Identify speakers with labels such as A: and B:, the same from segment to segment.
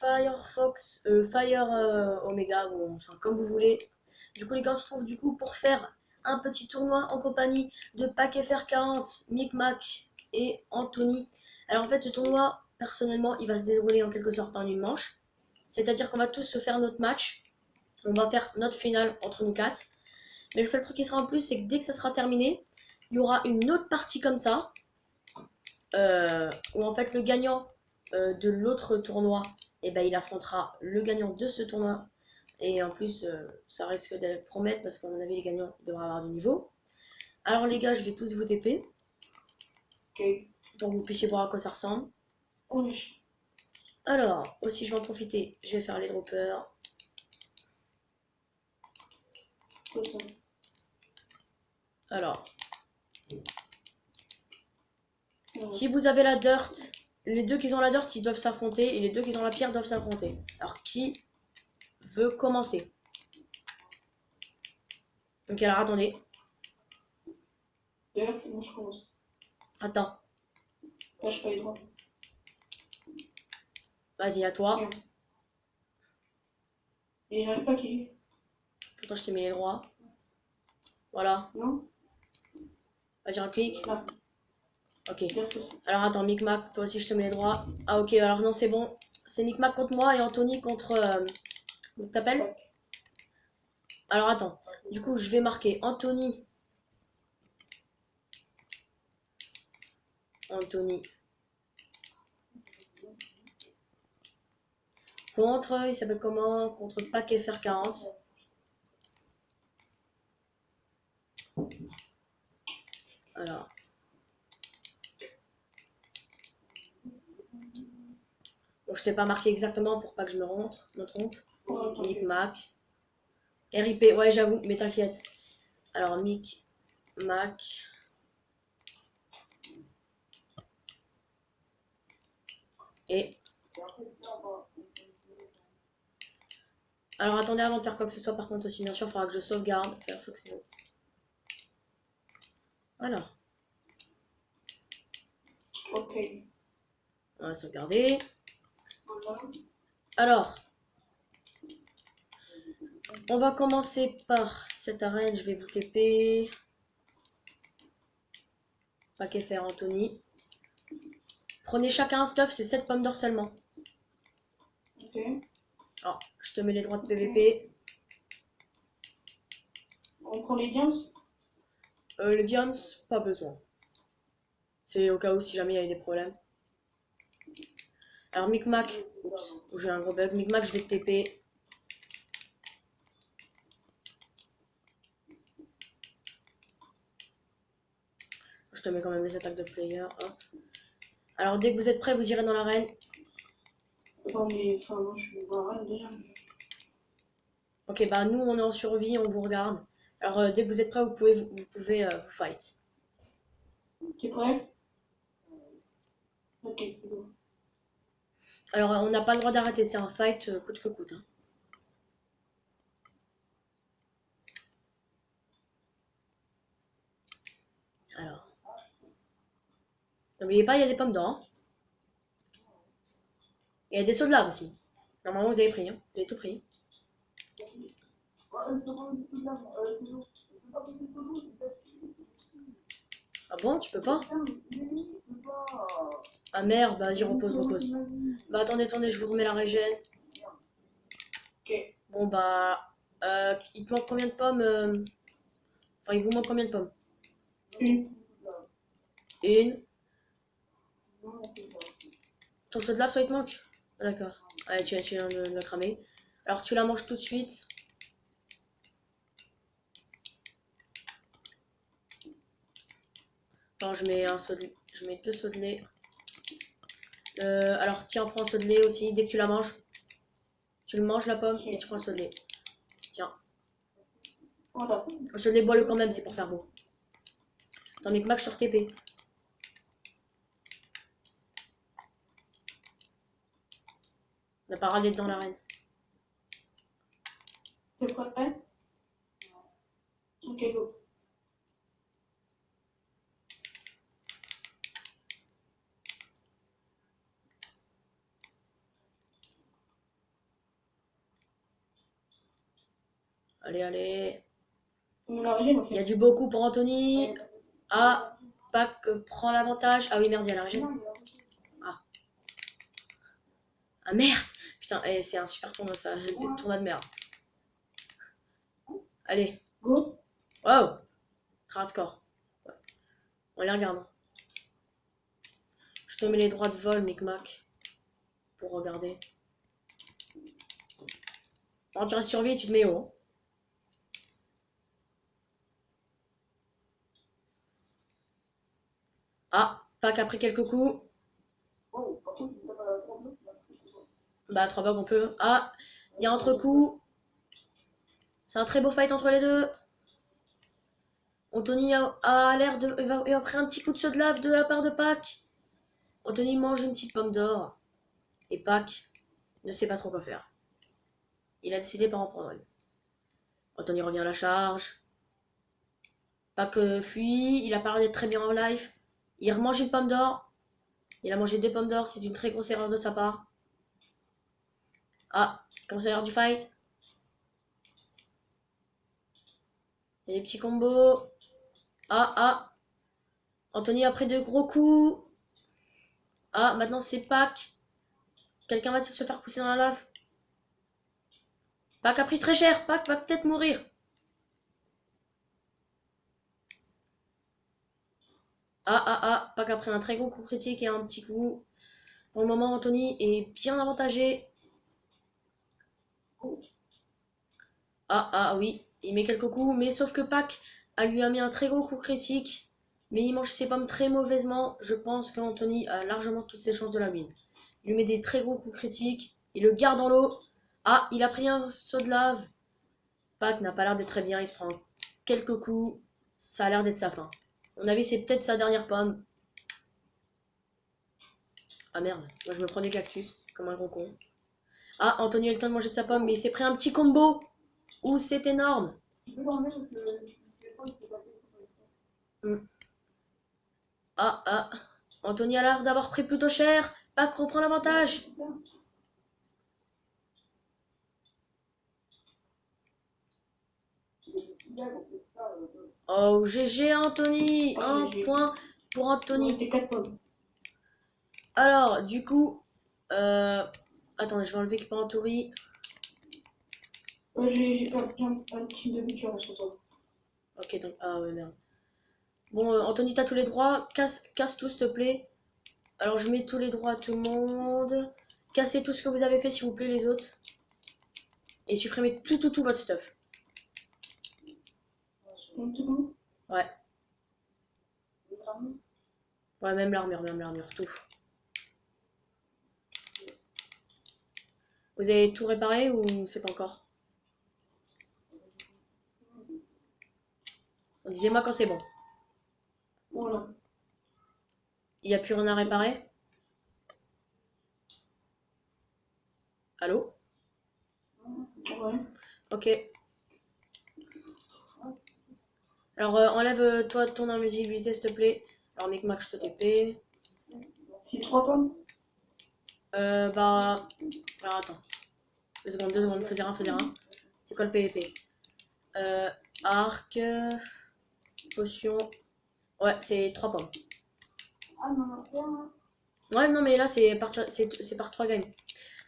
A: Firefox, Fire Omega, bon, enfin comme vous voulez. Du coup les gars on se retrouve du coup pour faire un petit tournoi en compagnie de PackFR40, Micmac et Anthony. Alors en fait ce tournoi, personnellement, il va se dérouler en quelque sorte en une manche. C'est-à-dire qu'on va tous se faire notre match. On va faire notre finale entre nous quatre. Mais le seul truc qui sera en plus, c'est que dès que ça sera terminé, il y aura une autre partie comme ça, où en fait le gagnant de l'autre tournoi, et ben, il affrontera le gagnant de ce tournoi. Et en plus, ça risque de promettre parce qu'à mon avis, les gagnants devraient avoir du niveau. Alors les gars, je vais tous vous TP.
B: Ok.
A: Pour que vous puissiez voir à quoi ça ressemble.
B: Oui.
A: Alors, aussi je vais en profiter, je vais faire les droppers. Alors, si vous avez la dirt, les deux qui ont la dirt, ils doivent s'affronter. Et les deux qui ont la pierre doivent s'affronter. Alors, qui veut commencer? Ok, alors attendez.
B: D'ailleurs, c'est bon, je commence.
A: Attends,
B: Là, je pas les droits.
A: vas-y, à toi.
B: Merde. Et j'arrive pas à cliquer.
A: Pourtant, je t'ai mis les droits. Voilà,
B: Non?
A: vas-y, un clic.
B: Là.
A: Ok.
B: Là, c'est ça.
A: Alors, attends, Micmac, toi aussi, je te mets les droits. Ah, ok, alors non, c'est bon. C'est Micmac contre moi et Anthony contre. T'appelles? Alors, attends. Du coup, je vais marquer Anthony. Anthony. Contre, il s'appelle comment? Contre PackFR40. Alors. Bon, je t'ai pas marqué exactement pour pas que je me trompe.
B: Oh, attends,
A: Micmac. RIP, ouais, j'avoue, mais t'inquiète. Alors, Micmac. Et. Alors, attendez, avant de faire quoi que ce soit, par contre, aussi, bien sûr, il faudra que je sauvegarde Firefox Neo. Voilà.
B: ok.
A: On va sauvegarder.
B: Voilà.
A: Alors, on va commencer par cette arène. Je vais vous TP. Paquet faire Anthony. Prenez chacun un stuff, c'est 7 pommes d'or seulement.
B: Ok.
A: Alors, je te mets les droits de PVP.
B: On prend les diams?
A: Le diams, pas besoin. C'est au cas où si jamais il y a eu des problèmes. Alors, Micmac. Oups, j'ai un gros bug. Micmac, je vais te TP. Je te mets quand même les attaques de player. Hop. Alors, dès que vous êtes prêts, vous irez dans l'arène.
B: Attends, mais enfin, moi, je vais voir déjà.
A: Ok, bah nous, on est en survie, on vous regarde. Alors, dès que vous êtes prêts, vous pouvez vous fight.
B: T'es prêt? Ok, c'est bon.
A: Alors, on n'a pas le droit d'arrêter, c'est un fight coûte que coûte. Hein. Alors, n'oubliez pas, il y a des pommes d'or. Hein. Il y a des sauts de lave aussi. Normalement, vous avez pris, hein. Vous avez tout pris. Ah bon, tu peux pas? Ah merde, bah vas-y, repose, repose. Bah attendez, je vous remets la régène.
B: Ok.
A: Bon bah, il te manque combien de pommes Enfin, il vous manque combien de pommes?
B: Une.
A: Une. Ton saut de lave, toi, il te manque? Ah, d'accord. Ouais, tu viens de le cramer. Alors, tu la manges tout de suite. Alors, je mets deux sauts de lait. Alors, tiens, prends un saut de lait aussi. Dès que tu la manges, tu le manges la pomme et tu prends le saut de lait. Tiens.
B: Voilà.
A: Le saut de lait, bois-le quand même, c'est pour faire beau. Attends, Micmac, je te TP. On n'a pas râlé dans l'arène.
B: T'es prêt? Ok, go.
A: Allez, allez.
B: On a régime, en
A: Il y a
B: fait.
A: du beau coup pour Anthony. Ah, Pac prend l'avantage. Ah oui, merde, il y a la régime. Ah merde. Putain, c'est un super tournoi ça. Des tournois de merde. Allez.
B: Go.
A: Wow. Très hardcore. Ouais. On les regarde. Je te mets les droits de vol, Micmac. Pour regarder. Quand tu restes sur vie, tu te mets haut. Hein. Ah, Pac a pris quelques coups. Bah, 3 bugs on peut. Ah, il y a entre coups. C'est un très beau fight entre les deux. Anthony a l'air de. Il va prendre un petit coup de saut de lave de la part de Pac. Anthony mange une petite pomme d'or. Et Pac ne sait pas trop quoi faire. Il a décidé par en prendre une. Anthony revient à la charge. Pac fuit. Il a pas l'air d'être très bien en life. Il remange une pomme d'or. Il a mangé 2 pommes d'or. C'est une très grosse erreur de sa part. Ah, il commence à y avoir du fight. Il y a des petits combos. Ah. Anthony a pris de gros coups. Ah, maintenant c'est Pac. Quelqu'un va se faire pousser dans la lave. Pac a pris très cher. Pac va peut-être mourir. Pac a pris un très gros coup critique et un petit coup. Pour le moment, Anthony est bien avantagé. Oui, il met quelques coups, mais sauf que Pac lui a mis un très gros coup critique. Mais il mange ses pommes très mauvaisement. Je pense qu'Anthony a largement toutes ses chances de la win. Il lui met des très gros coups critiques. Il le garde dans l'eau. Ah, il a pris un saut de lave. Pac n'a pas l'air d'être très bien. Il se prend quelques coups. Ça a l'air d'être sa fin. À mon avis, c'est peut-être sa dernière pomme. Ah merde, moi je me prends des cactus comme un gros con. Ah, Anthony a eu le temps de manger de sa pomme, mais il s'est pris un petit combo. Ouh, c'est énorme. Hmm. Ah. Anthony a l'air d'avoir pris plutôt cher. Pac reprend l'avantage. Oh, GG Anthony. Un point pour Anthony. Alors, du coup... Attendez, je vais enlever par Anthony.
B: J'ai pas un petit demi-tour sur toi.
A: Ok, donc... Ah ouais, merde. Bon, Anthony, t'as tous les droits. Casse tout, s'il te plaît. Alors, je mets tous les droits à tout le monde. Cassez tout ce que vous avez fait, s'il vous plaît, les autres. Et supprimez tout votre stuff. Ouais. Ouais, même l'armure, tout. Vous avez tout réparé ou c'est pas encore? Disez-moi quand c'est bon.
B: Voilà.
A: Il n'y a plus rien à réparer? Allô?
B: Ouais.
A: Ok. Alors, enlève-toi ton invisibilité, s'il te plaît. Alors, Micmac, je te TP.
B: C'est 3 pommes.
A: Alors, attends. 2 secondes. Faisais rien. C'est quoi le PVP? Arc. Potion. Ouais, c'est 3 pommes.
B: Ah non, non.
A: Ouais, non, mais là, c'est par 3 games.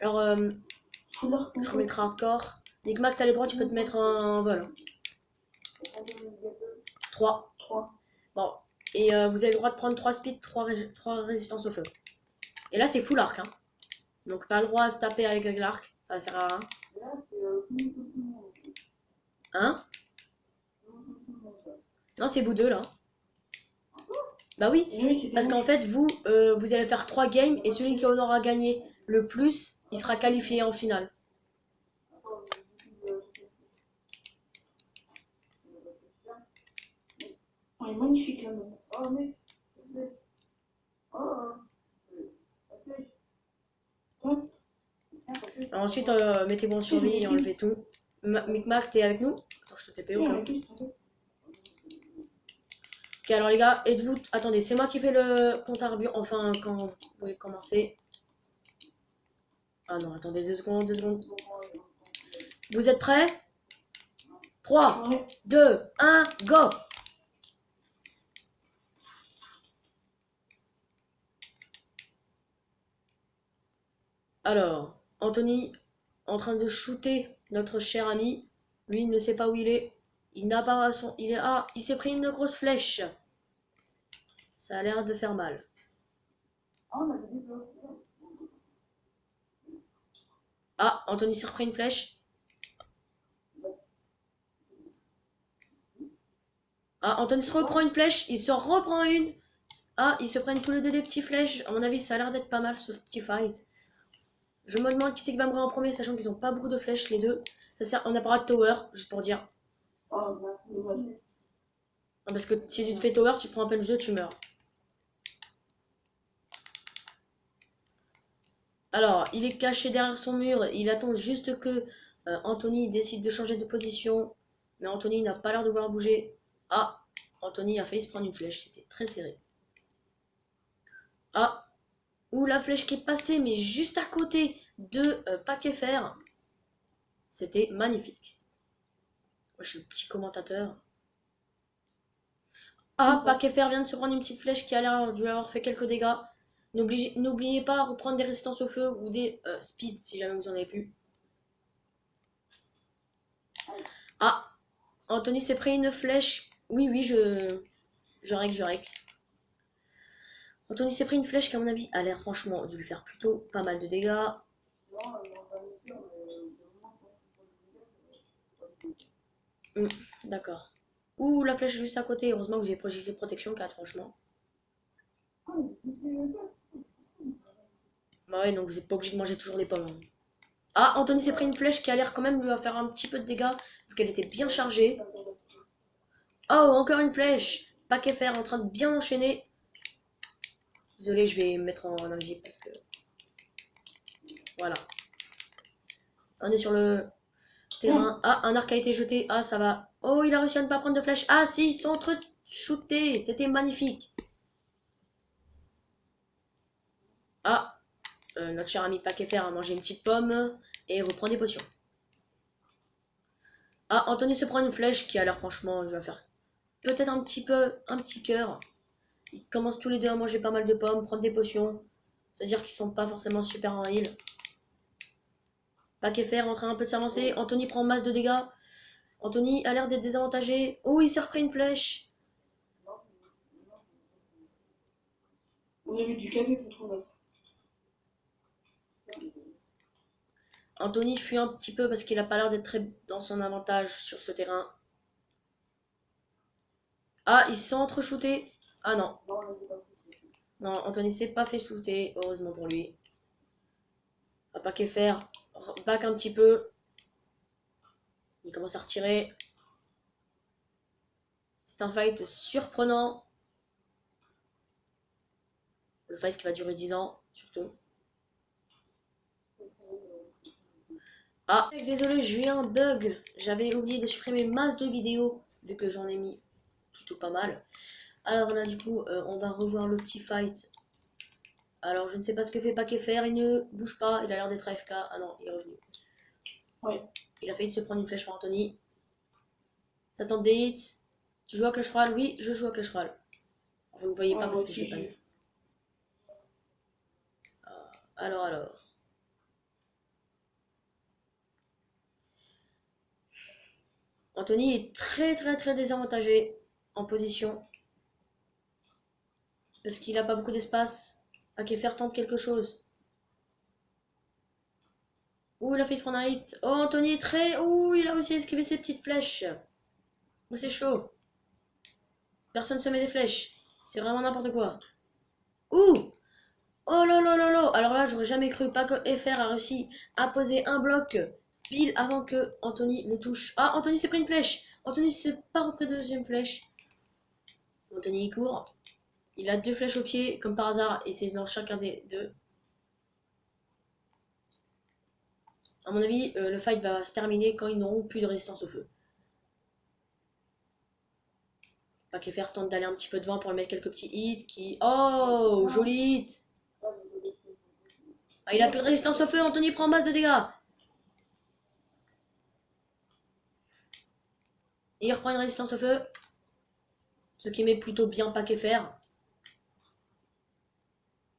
A: Alors, je remets le hardcore. Micmac, t'as les droits, tu peux te mettre en vol. 3. Bon. Et vous avez le droit de prendre 3 speed, 3 résistances au feu. Et là, c'est full arc. Hein. Donc, pas le droit à se taper avec l'arc. Ça sert à rien. Hein? Non, c'est vous deux, là. Bah oui, parce qu'en fait, vous allez faire 3 games et celui qui aura gagné le plus, il sera qualifié en finale.
B: Oh, il est magnifique là. Oh, mais.
A: Alors ensuite, mettez-vous en survie et enlevez tout. Micmac, t'es avec nous? Attends, je te TP au cas où. Ok, alors les gars, êtes-vous... Attendez, c'est moi qui fais le compte à rebours. Enfin, quand vous pouvez commencer. Ah non, attendez 2 secondes. Vous êtes prêts? 3,
B: Ouais.
A: 2, 1, go! Alors, Anthony, en train de shooter notre cher ami. Lui, il ne sait pas où il est. Il n'a pas son... Il est... Ah, il s'est pris une grosse flèche. Ça a l'air de faire mal. Ah, Anthony s'est repris une flèche. Ah, Anthony se reprend une flèche. Il se reprend une. Ah, ils se prennent tous les deux des petits flèches. À mon avis, ça a l'air d'être pas mal ce petit fight. Je me demande qui c'est qui va mourir en premier, sachant qu'ils ont pas beaucoup de flèches les deux. Ça sert, on n'a pas de tower, juste pour dire.
B: Ah, bah, dommage.
A: Parce que si tu te fais tower, tu te prends un punch 2, tu meurs. Alors, il est caché derrière son mur. Il attend juste que Anthony décide de changer de position. Mais Anthony n'a pas l'air de vouloir bouger. Ah, Anthony a failli se prendre une flèche. C'était très serré. Ah, ou la flèche qui est passée, mais juste à côté de Paquet Fer. C'était magnifique. Moi, je suis le petit commentateur. Ah, Paquet Fer vient de se prendre une petite flèche qui a l'air de lui avoir fait quelques dégâts. N'oubliez pas à reprendre des résistances au feu ou des speeds si jamais vous en avez plus. Ah, Anthony s'est pris une flèche. Oui, oui, je rec. Anthony s'est pris une flèche qui, à mon avis, a l'air franchement de lui faire plutôt pas mal de dégâts. D'accord. Ouh, la flèche juste à côté. Heureusement que vous avez projecté protection 4, franchement. Bah ouais, donc vous n'êtes pas obligé de manger toujours des pommes, hein. Ah, Anthony s'est pris une flèche qui a l'air quand même lui va faire un petit peu de dégâts, vu qu'elle était bien chargée. Oh, encore une flèche. Paquet Fer en train de bien enchaîner. Désolé, je vais me mettre en invisible parce que... Voilà. On est sur le terrain. Ah, un arc a été jeté. Ah, ça va. Oh, il a réussi à ne pas prendre de flèche. Ah, si, ils sont entre-shootés. C'était magnifique. Ah, notre cher ami Paquet Fer a mangé une petite pomme et reprend des potions. Ah, Anthony se prend une flèche qui a l'air franchement, je vais faire peut-être un petit cœur. Ils commencent tous les deux à manger pas mal de pommes, prendre des potions. C'est-à-dire qu'ils sont pas forcément super en heal. Paquet Fer en train un peu de s'avancer. Anthony prend masse de dégâts. Anthony a l'air d'être désavantagé. Oh, il s'est repris une flèche.
B: On a vu du café contre là.
A: Anthony fuit un petit peu parce qu'il a pas l'air d'être très dans son avantage sur ce terrain. Ah, ils se sont entre-shootés. Ah non. Non, Anthony s'est pas fait shooter, heureusement pour lui. À Paquet Fer, back un petit peu. Il commence à retirer. C'est un fight surprenant. Le fight qui va durer 10 ans, surtout. Ah, désolé, j'ai eu un bug. J'avais oublié de supprimer masse de vidéos, vu que j'en ai mis plutôt pas mal. Alors là, du coup, on va revoir le petit fight. Alors, je ne sais pas ce que fait Paquet Fer, il ne bouge pas, il a l'air d'être AFK. Ah non, il est revenu.
B: Ouais.
A: Il a failli se prendre une flèche par Anthony. Ça tente des hits. Tu joues à Clash Royale? Oui, je joue à Clash Royale. Vous ne voyez pas parce que je l'ai pas mis. Alors. Anthony est très désavantagé en position. Parce qu'il n'a pas beaucoup d'espace. Paquet Fer tente quelque chose. Ouh, il a fait se prendre un hit. Oh, Anthony est très... Ouh, il a aussi esquivé ses petites flèches. Oh, c'est chaud. Personne se met des flèches. C'est vraiment n'importe quoi. Ouh. Oh là là là là. Alors là, j'aurais jamais cru. Paquet Fer a réussi à poser un bloc pile avant que Anthony le touche. Ah, Anthony s'est pris une flèche. Anthony s'est pas repris de deuxième flèche. Anthony il court. Il a 2 flèches au pied, comme par hasard, et c'est dans chacun des deux. À mon avis, le fight va se terminer quand ils n'auront plus de résistance au feu. Paquet Fer tente d'aller un petit peu devant pour lui mettre quelques petits hits qui... Oh, joli hit. Ah, il a plus de résistance au feu, Anthony prend masse de dégâts. Et il reprend une résistance au feu. Ce qui met plutôt bien paquet fer.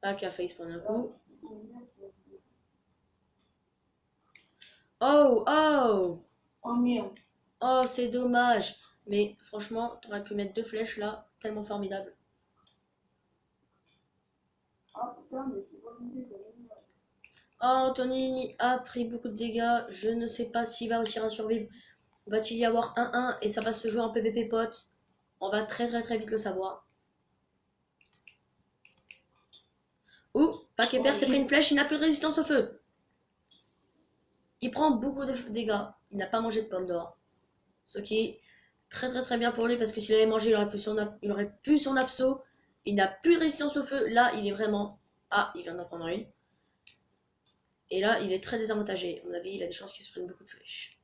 A: Pack a failli se prendre un coup. Oh, oh!
B: Oh merde.
A: Oh, c'est dommage. Mais franchement, t'aurais pu mettre 2 flèches là. Tellement formidable.
B: Ah putain, mais c'est pas une idée.
A: Oh, Anthony a pris beaucoup de dégâts. Je ne sais pas s'il va réussir à survivre. Va-t-il y avoir 1-1 et ça va se jouer en PvP pote? On va très vite le savoir. Ouh, paquet fer s'est pris une flèche, il n'a plus de résistance au feu. Il prend beaucoup de dégâts. Il n'a pas mangé de pommes d'or. Ce qui est très bien pour lui parce que s'il avait mangé, il aurait pu son abso. Il n'a plus de résistance au feu. Là, il est vraiment... Ah, il vient d'en prendre une. Et là, il est très désavantagé. À mon avis, il a des chances qu'il se prenne beaucoup de flèches.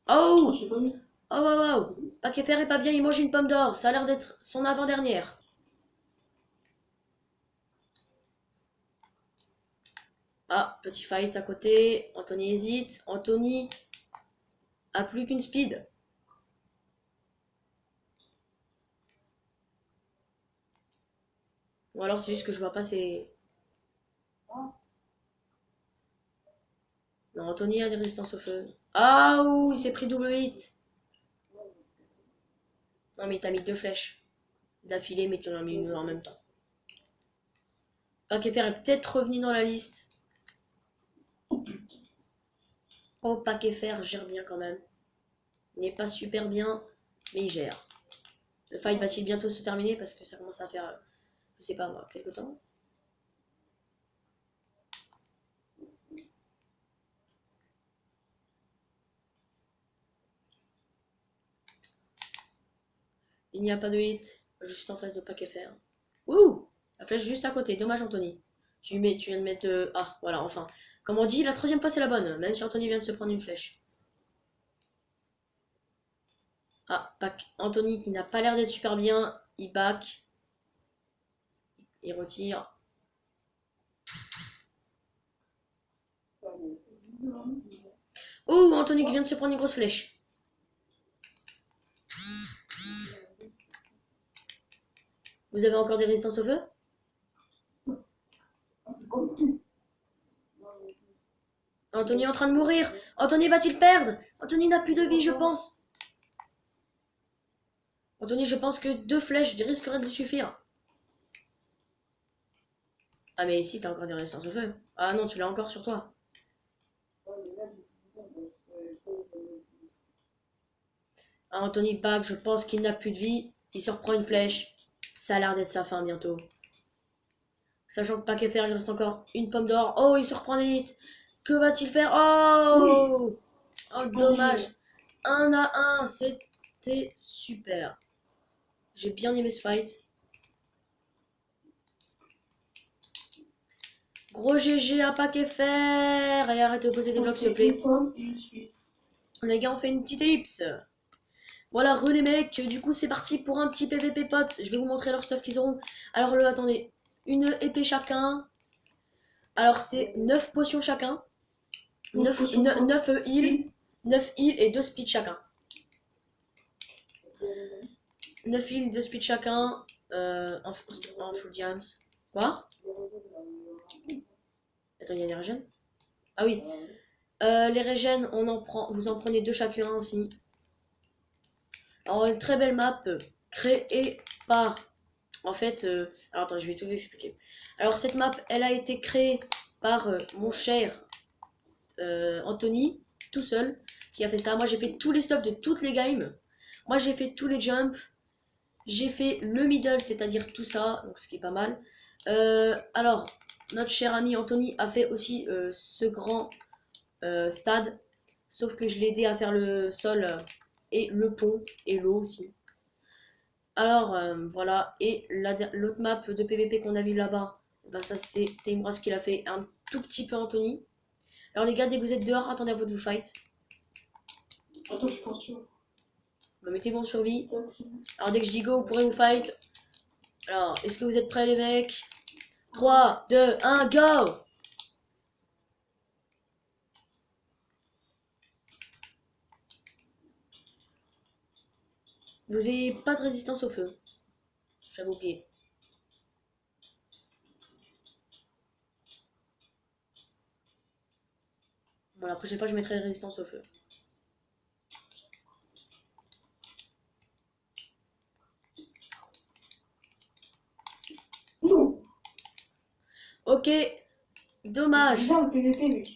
A: Oh!
B: J'ai pas mis.
A: Oh, wow. Paquet fer est pas bien, il mange une pomme d'or. Ça a l'air d'être son avant-dernière. Ah, petit fight à côté. Anthony hésite. Anthony a plus qu'une speed. Ou alors c'est juste que je vois pas ses... Non, Anthony a des résistances au feu. Ah, ouh, il s'est pris double hit. Non, mais il t'a mis 2 flèches d'affilée, mais tu en as mis une en même temps. Paquet fer est peut-être revenu dans la liste. Oh, paquet fer gère bien quand même. Il n'est pas super bien, mais il gère. Le fight va-t-il bientôt se terminer parce que ça commence à faire, je sais pas moi, quelques temps. Il n'y a pas de hit, juste en face de paquet fer. Ouh! La flèche juste à côté, dommage Anthony. Tu viens de mettre... Ah, voilà, enfin. Comme on dit, la 3e fois c'est la bonne, même si Anthony vient de se prendre une flèche. Ah, Anthony qui n'a pas l'air d'être super bien, il back. Il retire. Oh, Anthony qui vient de se prendre une grosse flèche. Vous avez encore des résistances au feu? Anthony est en train de mourir. Anthony va-t-il perdre? Anthony n'a plus de vie, je pense. Anthony, je pense que 2 flèches risqueraient de lui suffire. Ah, mais ici, t'as encore des résistances au feu. Ah non, tu l'as encore sur toi. Ah, Anthony back, je pense qu'il n'a plus de vie. Il se reprend une flèche. Ça a l'air d'être sa fin bientôt. Sachant que paquet fer, il reste encore une pomme d'or. Oh, il se reprend des hits. Que va-t-il faire? Oh! Oh, dommage. 1-1, c'était super. J'ai bien aimé ce fight. Gros GG à paquet fer. Et arrête de poser des blocs, s'il te plaît. Les gars, on fait une petite ellipse. Voilà, les mecs, du coup c'est parti pour un petit PVP potes. Je vais vous montrer leur stuff qu'ils auront. Alors attendez, une épée chacun. Alors c'est 9 potions chacun. 9 heals. 9 heals et 2 speed chacun. 9 heals, 2 speed chacun. En full diams. Quoi? Attends, il y a des régènes? Ah oui. Les régènes, vous en prenez 2 chacun aussi. Alors une très belle map créée par... En fait, alors attends, je vais tout vous expliquer. Alors cette map, elle a été créée par mon cher Anthony, tout seul, qui a fait ça. Moi j'ai fait tous les stuffs de toutes les games. Moi j'ai fait tous les jumps. J'ai fait le middle, c'est-à-dire tout ça, donc ce qui est pas mal. Alors, notre cher ami Anthony a fait aussi ce grand stade. Sauf que je l'ai aidé à faire le sol et le pont et l'eau aussi. Alors voilà, et l'autre map de PVP qu'on a vu là-bas, ben ça c'est Taimras qui l'a fait un tout petit peu Anthony. Alors les gars, dès que vous êtes dehors, attendez à votre fight.
B: Attends, je pense sûr.
A: Bah, mettez-vous en survie. Alors dès que je dis go, vous pourrez vous fight. Alors, est-ce que vous êtes prêts les mecs? 3, 2, 1, go! Vous n'avez pas de résistance au feu. J'avais oublié. Voilà, la prochaine fois, je mettrai résistance au feu.
B: Non.
A: Ok,
B: C'est
A: dommage.
B: bizarre le PVP, mec.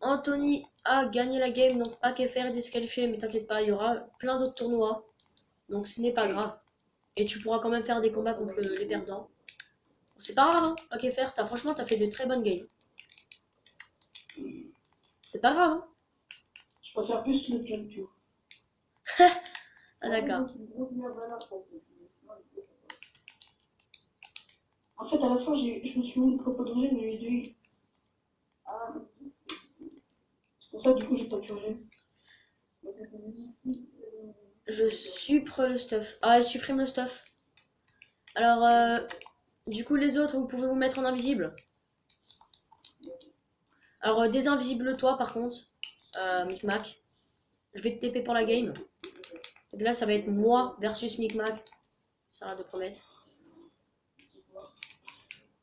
A: Anthony a gagné la game, donc pas qu'à faire disqualifié, mais t'inquiète pas, il y aura plein d'autres tournois. Donc ce n'est pas grave. Et tu pourras quand même faire des combats contre les perdants. C'est pas grave, hein, pas qu'à faire. Franchement, t'as fait des très bonnes games. C'est pas grave, hein.
B: Je préfère plus le club, tu vois.
A: Ah d'accord.
B: En fait, à la fin, je me suis mis une propre d'origine, mais j'ai dû. C'est pour ça, du coup, j'ai pas purgé.
A: Je supprime le stuff. Ah, supprime le stuff. Alors, du coup, les autres, vous pouvez vous mettre en invisible. Alors, désinvisible toi, par contre. Micmac. Je vais te TP pour la game. Donc là, ça va être moi versus Micmac. Ça va de promettre.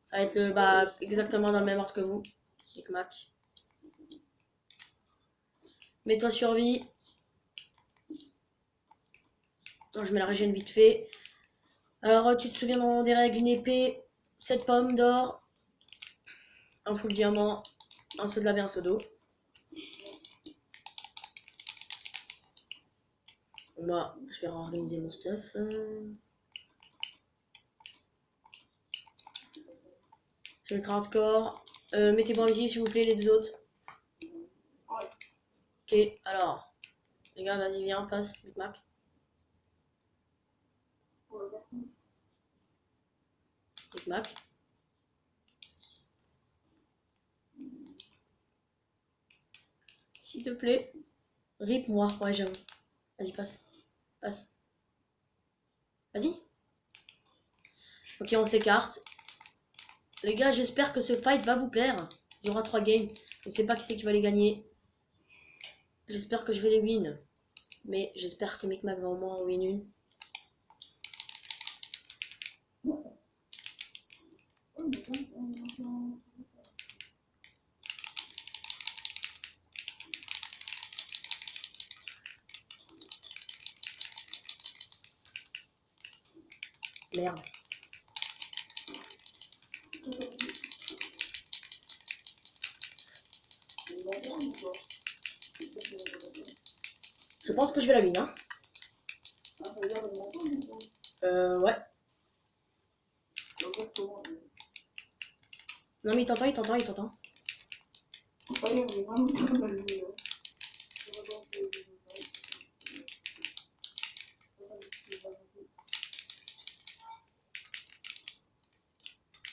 A: Ça va être exactement dans le même ordre que vous. Micmac. Mets-toi survie. Je mets la régène vite fait. Alors, tu te souviens des règles, une épée, 7 pommes d'or, un full diamant, un seau de lave et un seau d'eau. Moi, je vais réorganiser mon stuff. Je vais mettre hardcore. Mettez-vous invisible s'il vous plaît, les deux autres. Ok, alors. Les gars, vas-y, viens, passe, Micmac. Micmac. S'il te plaît. Rip-moi. Ouais, j'avoue. Vas-y, passe. Passe. Vas-y. Ok, on s'écarte. Les gars, j'espère que ce fight va vous plaire. Il y aura 3 games. Je ne sais pas qui c'est qui va les gagner. J'espère que je vais les win. Mais j'espère que Micmac va au moins en win une. Merde. Je pense que je vais la win, hein. Ouais. Non mais il t'entend, il t'entend, il t'entend.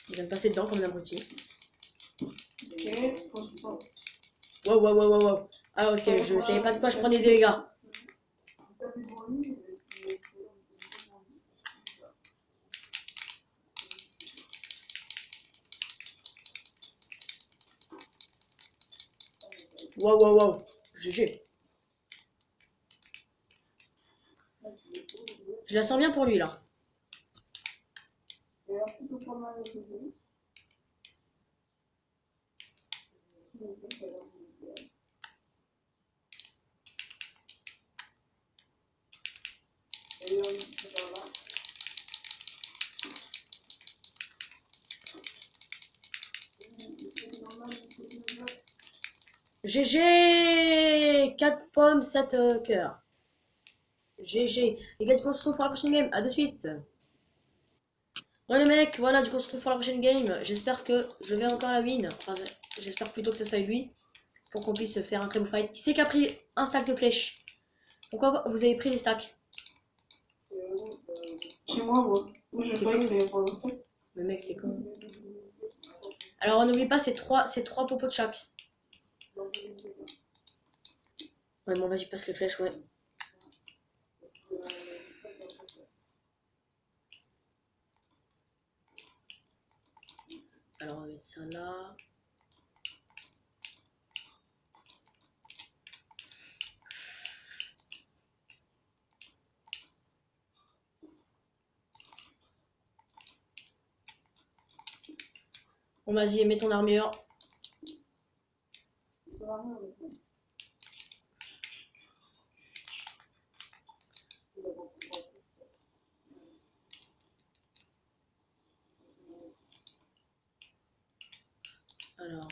A: Il vient de passer dedans comme un abruti. Wow, wow, wow, wow, wow. Ah ok, je savais pas de quoi je prenais des dégâts. Wow, wow, wow. GG. Je la sens bien pour lui là. GG. 4 pommes, 7 cœurs. GG. Les gars, du coup, on se retrouve pour la prochaine game. A de suite. Bon les mecs, voilà, du coup, on se retrouve pour la prochaine game. J'espère que je vais encore la win. Enfin, j'espère plutôt que ce soit lui. Pour qu'on puisse faire un très beau fight. Qui c'est qui a pris un stack de flèches? Pourquoi vous avez pris les stacks?
B: Chez moi. Moi, je pas que pour le fait.
A: Mais mec, t'es con. Alors, n'oublie pas, c'est 3 popos de chaque. Ouais, bon, vas-y, passe les flèches, ouais. Alors, on va mettre ça là. Bon, vas-y, mets ton armure. Alors.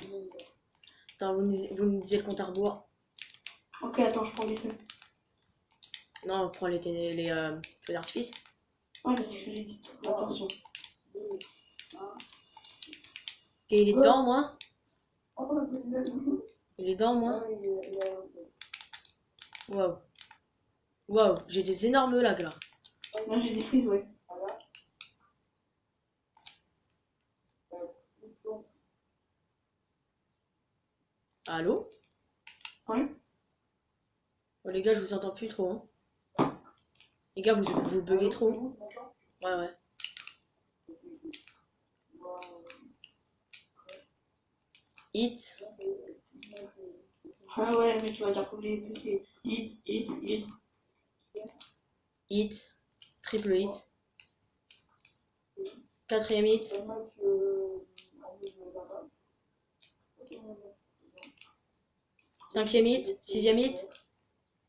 A: Attends, vous me disiez le compte à rebours.
B: Ok, attends, je prends les feux.
A: Non, on prend les feux d'artifice.
B: Ouais, mais c'est ce que j'ai dit. Attention.
A: Ok, il est dedans, moi. Il est dedans, moi. Waouh. Waouh, j'ai des énormes lags là.
B: Là, j'ai des frises, ouais.
A: Allô?
B: Ouais.
A: Oh, les gars, je vous entends plus trop. Hein. Les gars, vous buguez trop. Ouais, ouais. Hit,
B: Ah ouais, mais tu vas dire pour les PC. Hit.
A: hit, triple hit. Quatrième hit. Cinquième hit. Sixième hit.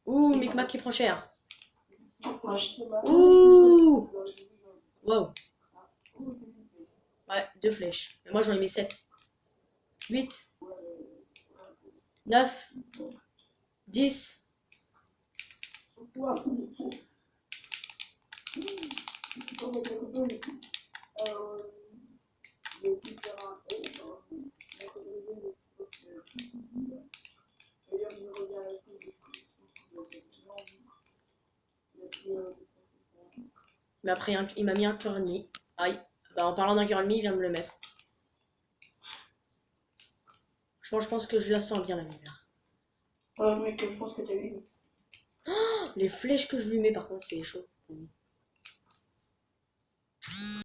A: Ouh, Micmac qui prend cher. Ouh. Wow. Ouais, 2 flèches. Mais moi, j'en ai mis 7. 8. 9. 10. Mais après, il m'a mis un cœur et demi. Aïe. Bah, en parlant d'un cœur et demi, il vient de me le mettre. Je pense que je la sens bien, la lumière.
B: Ouais, mec, je pense que t'as vu.
A: Les flèches que je lui mets, par contre, c'est chaud.